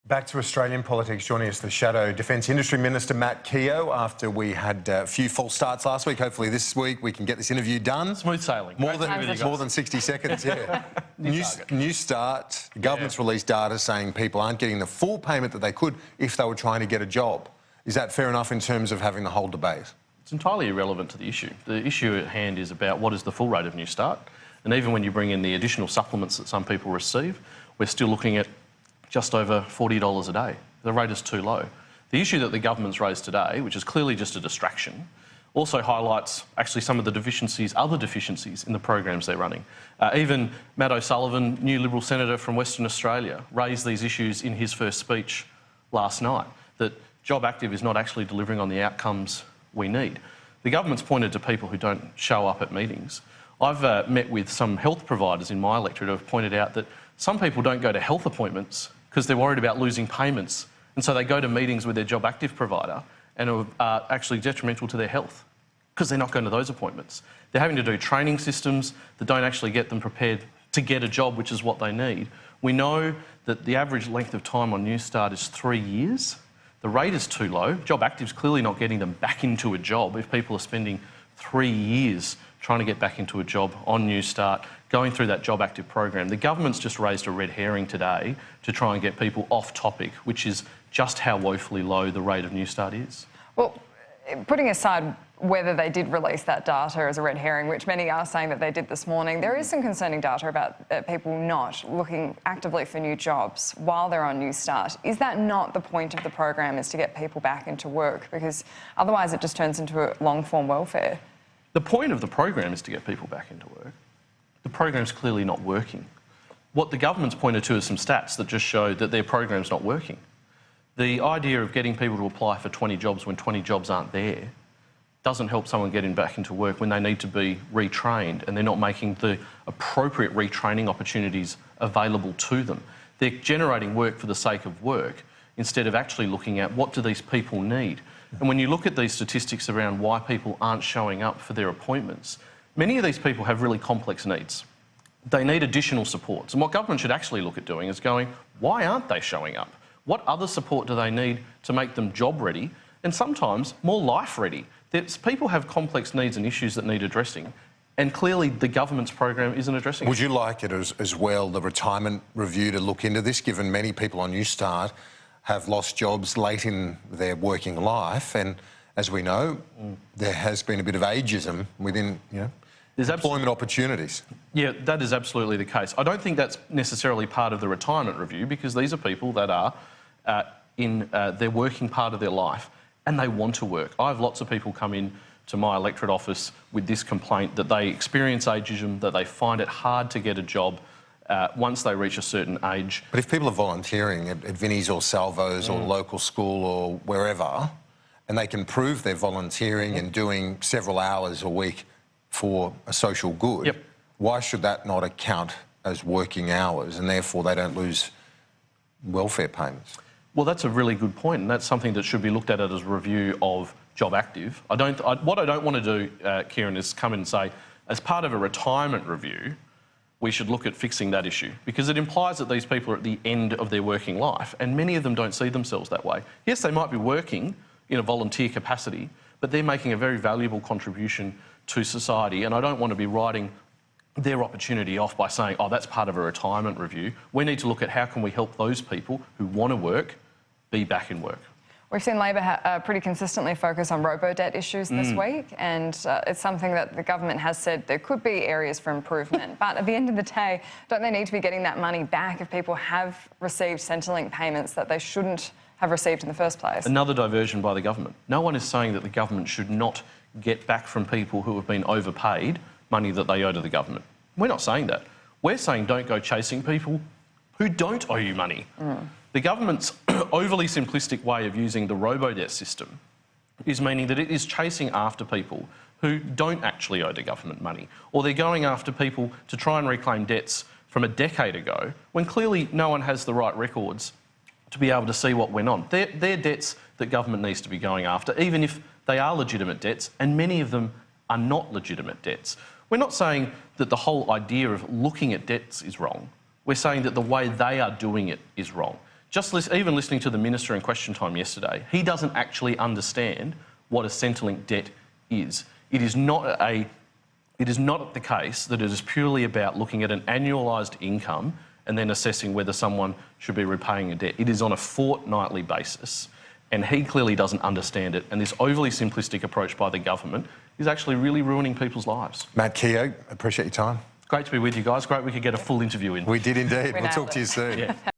Back to Australian politics, joining us the Shadow Defence Industry Minister Matt Keogh after we had a few false starts last week. Hopefully this week we can get this interview done. Smooth sailing. More than 60 seconds, yeah. Newstart, the government's released data saying people aren't getting the full payment that they could if they were trying to get a job. Is that fair enough in terms of having the whole debate? It's entirely irrelevant to the issue. The issue at hand is about what is the full rate of Newstart. And even when you bring in the additional supplements that some people receive, we're still looking at just over $40 a day. The rate is too low. The issue that the government's raised today, which is clearly just a distraction, also highlights actually some of the other deficiencies in the programs they're running. Even Matt O'Sullivan, new Liberal Senator from Western Australia, raised these issues in his first speech last night, that Jobactive is not actually delivering on the outcomes we need. The government's pointed to people who don't show up at meetings. I've met with some health providers in my electorate who have pointed out that some people don't go to health appointments because they're worried about losing payments, and so they go to meetings with their Jobactive provider and are actually detrimental to their health because they're not going to those appointments. They're having to do training systems that don't actually get them prepared to get a job, which is what they need. We know that the average length of time on Newstart is 3 years. The rate is too low. Jobactive's clearly not getting them back into a job if people are spending 3 years trying to get back into a job on Newstart, going through that Jobactive program. The government's just raised a red herring today to try and get people off topic, which is just how woefully low the rate of Newstart is. Well, putting aside whether they did release that data as a red herring, which many are saying that they did this morning, there is some concerning data about people not looking actively for new jobs while they're on Newstart. Is that not the point of the program, is to get people back into work? Because otherwise it just turns into a long-form welfare. The point of the program is to get people back into work. The program's clearly not working. What the government's pointed to is some stats that just show that their program's not working. The idea of getting people to apply for 20 jobs when 20 jobs aren't there doesn't help someone getting back into work when they need to be retrained and they're not making the appropriate retraining opportunities available to them. They're generating work for the sake of work instead of actually looking at what do these people need. And when you look at these statistics around why people aren't showing up for their appointments, many of these people have really complex needs. They need additional supports. And what government should actually look at doing is going, why aren't they showing up? What other support do they need to make them job ready and sometimes more life ready? People have complex needs and issues that need addressing, and clearly the government's program isn't addressing it. Would you like it as well, the retirement review, to look into this, given many people on Newstart have lost jobs late in their working life, and as we know, there has been a bit of ageism within, employment opportunities. Yeah, that is absolutely the case. I don't think that's necessarily part of the retirement review, because these are people that are in their working part of their life and they want to work. I have lots of people come in to my electorate office with this complaint that they experience ageism, that they find it hard to get a job once they reach a certain age. But if people are volunteering at Vinnie's or Salvo's or local school or wherever, and they can prove they're volunteering and doing several hours a week for a social good, why should that not account as working hours and therefore they don't lose welfare payments? Well, that's a really good point, and that's something that should be looked at as a review of Jobactive. What I don't want to do, Kieran, is come in and say, as part of a retirement review, we should look at fixing that issue, because it implies that these people are at the end of their working life, and many of them don't see themselves that way. Yes, they might be working in a volunteer capacity, but they're making a very valuable contribution to society, and I don't want to be writing their opportunity off by saying, oh, that's part of a retirement review. We need to look at how can we help those people who want to work be back in work. We've seen Labor pretty consistently focus on robo-debt issues this week, and it's something that the government has said there could be areas for improvement. But at the end of the day, don't they need to be getting that money back if people have received Centrelink payments that they shouldn't have received in the first place? Another diversion by the government. No one is saying that the government should not get back from people who have been overpaid money that they owe to the government. We're not saying that. We're saying don't go chasing people who don't owe you money. The government's overly simplistic way of using the robo-debt system is meaning that it is chasing after people who don't actually owe the government money, or they're going after people to try and reclaim debts from a decade ago when clearly no one has the right records to be able to see what went on. They're debts that government needs to be going after, even if they are legitimate debts, and many of them are not legitimate debts. We're not saying that the whole idea of looking at debts is wrong. We're saying that the way they are doing it is wrong. even listening to the minister in question time yesterday, he doesn't actually understand what a Centrelink debt is. It is not the case that it is purely about looking at an annualised income and then assessing whether someone should be repaying a debt. It is on a fortnightly basis, and he clearly doesn't understand it. And this overly simplistic approach by the government is actually really ruining people's lives. Matt Keogh, appreciate your time. Great to be with you guys. Great we could get a full interview in. We did indeed. We'll talk nailed to you it. soon. Yeah.